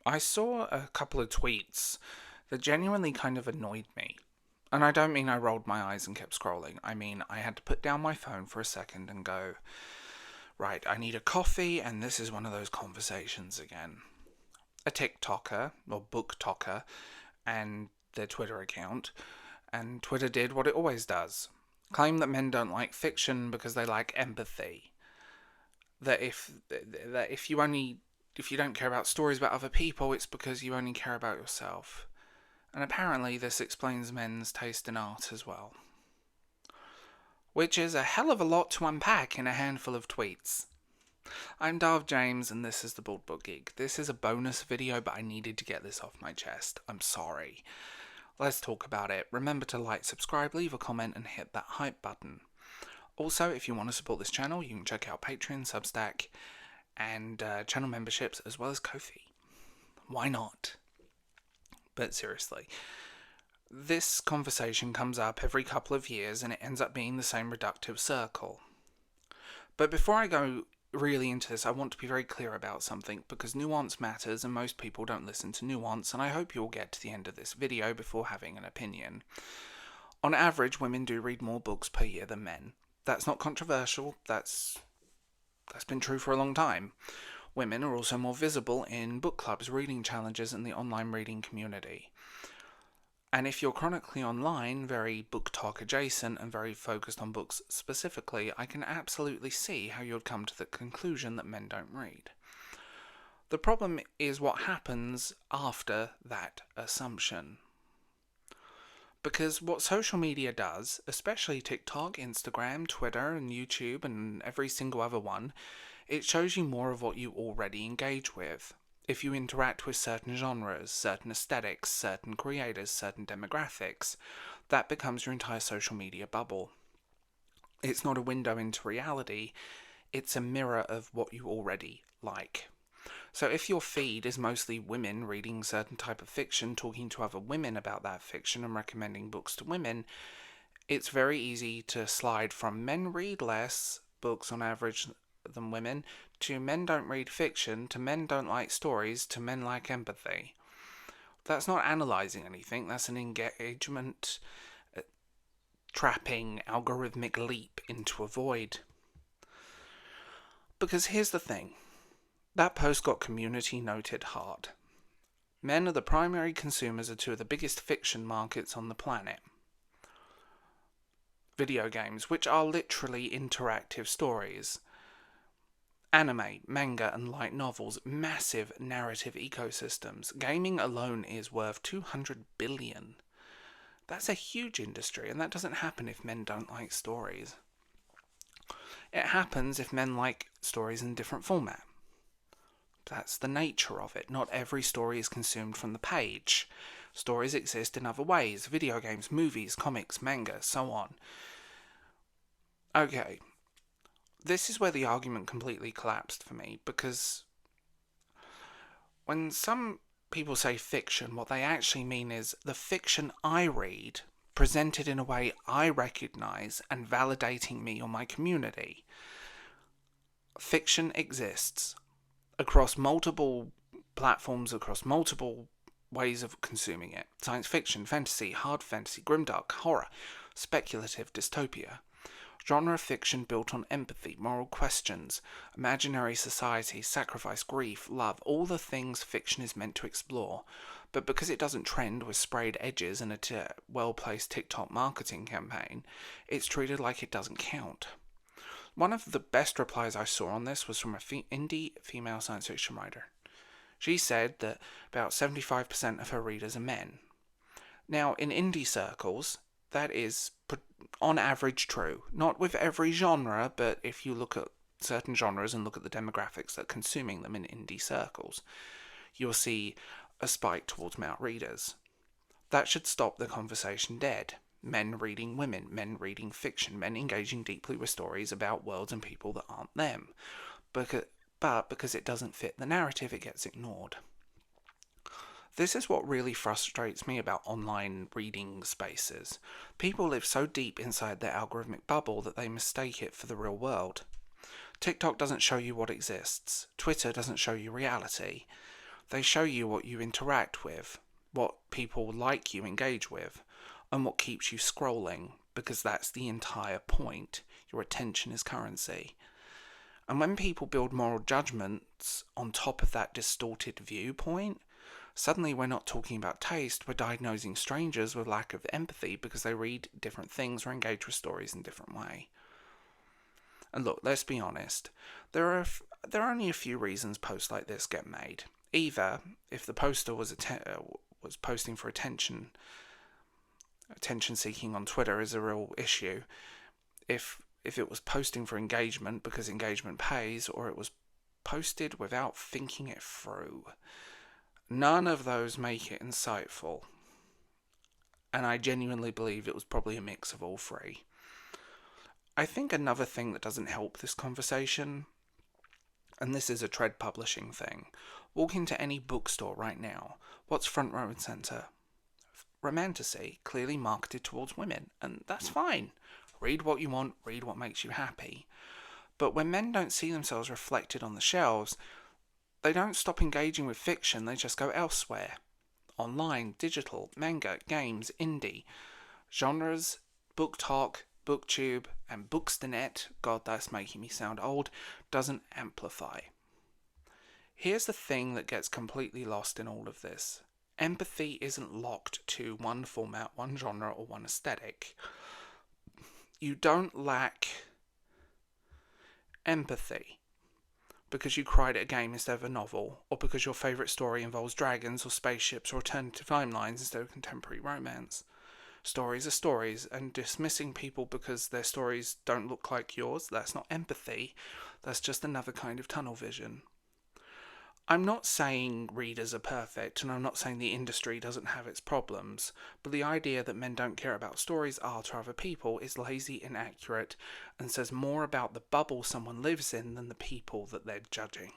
I saw a couple of tweets that genuinely kind of annoyed me. And I don't mean I rolled my eyes and kept scrolling. I mean, I had to put down my phone for a second and go, right, I need a coffee, and this is one of those conversations again. A TikToker, or BookToker, and their Twitter account, and Twitter did what it always does claim that men don't like fiction because they like empathy. That if you don't care about stories about other people, it's because you only care about yourself. And apparently this explains men's taste in art as well. Which is a hell of a lot to unpack in a handful of tweets. I'm Darv James and this is the Bald Book Geek. This is a bonus video, but I needed to get this off my chest. I'm sorry. Let's talk about it. Remember to like, subscribe, leave a comment and hit that hype button. Also, if you want to support this channel, you can check out Patreon, Substack, and channel memberships, as well as Ko-fi. Why not? But seriously, this conversation comes up every couple of years and it ends up being the same reductive circle. But before I go really into this, I want to be very clear about something, because nuance matters and most people don't listen to nuance, and I hope you'll get to the end of this video before having an opinion. On average, women do read more books per year than men. That's not controversial, that's been true for a long time. Women are also more visible in book clubs, reading challenges, and the online reading community. And if you're chronically online, very book talk adjacent, and very focused on books specifically, I can absolutely see how you'd come to the conclusion that men don't read. The problem is what happens after that assumption. Because what social media does, especially TikTok, Instagram, Twitter, and YouTube, and every single other one, it shows you more of what you already engage with. If you interact with certain genres, certain aesthetics, certain creators, certain demographics, that becomes your entire social media bubble. It's not a window into reality, it's a mirror of what you already like. So if your feed is mostly women reading certain type of fiction, talking to other women about that fiction and recommending books to women, it's very easy to slide from men read less books on average than women, to men don't read fiction, to men don't like stories, to men like empathy. That's not analysing anything, that's an engagement trapping algorithmic leap into a void. Because here's the thing. That post got community noted hard. Men are the primary consumers of two of the biggest fiction markets on the planet. Video games, which are literally interactive stories. Anime, manga, and light novels, massive narrative ecosystems. Gaming alone is worth 200 billion. That's a huge industry, and that doesn't happen if men don't like stories. It happens if men like stories in different format. That's the nature of it. Not every story is consumed from the page. Stories exist in other ways. Video games, movies, comics, manga, so on. Okay. This is where the argument completely collapsed for me, because when some people say fiction, what they actually mean is the fiction I read, presented in a way I recognise and validating me or my community. Fiction exists across multiple platforms, across multiple ways of consuming it. Science fiction, fantasy, hard fantasy, grimdark, horror, speculative, dystopia. Genre fiction built on empathy, moral questions, imaginary society, sacrifice, grief, love, all the things fiction is meant to explore. But because it doesn't trend with sprayed edges in a well-placed TikTok marketing campaign, it's treated like it doesn't count. One of the best replies I saw on this was from an indie female science fiction writer. She said that about 75% of her readers are men. Now, in indie circles, that is on average true. Not with every genre, but if you look at certain genres and look at the demographics that are consuming them in indie circles, you'll see a spike towards male readers. That should stop the conversation dead. Men reading women, men reading fiction, men engaging deeply with stories about worlds and people that aren't them. But because it doesn't fit the narrative, it gets ignored. This is what really frustrates me about online reading spaces. People live so deep inside their algorithmic bubble that they mistake it for the real world. TikTok doesn't show you what exists. Twitter doesn't show you reality. They show you what you interact with, what people like you engage with, and what keeps you scrolling, because that's the entire point. Your attention is currency. And when people build moral judgments on top of that distorted viewpoint, suddenly we're not talking about taste, we're diagnosing strangers with lack of empathy because they read different things or engage with stories in a different way. And look, let's be honest, there are only a few reasons posts like this get made. Either, if the poster was posting for attention seeking on Twitter is a real issue, if it was posting for engagement because engagement pays, or it was posted without thinking it through. None of those make it insightful. And I genuinely believe it was probably a mix of all three. I think another thing that doesn't help this conversation, and this is a Tread Publishing thing, walk into any bookstore right now, what's front row and centre? Romantasy, clearly marketed towards women, and that's fine. Read what you want, read what makes you happy. But when men don't see themselves reflected on the shelves, they don't stop engaging with fiction, they just go elsewhere. Online, digital, manga, games, indie, genres, book talk, booktube, and bookstanet, God, that's making me sound old, doesn't amplify. Here's the thing that gets completely lost in all of this. Empathy isn't locked to one format, one genre, or one aesthetic. You don't lack empathy because you cried at a game instead of a novel, or because your favourite story involves dragons or spaceships or alternative timelines instead of contemporary romance. Stories are stories, and dismissing people because their stories don't look like yours, that's not empathy, that's just another kind of tunnel vision. I'm not saying readers are perfect, and I'm not saying the industry doesn't have its problems, but the idea that men don't care about stories, art, or other people is lazy, inaccurate, and says more about the bubble someone lives in than the people that they're judging.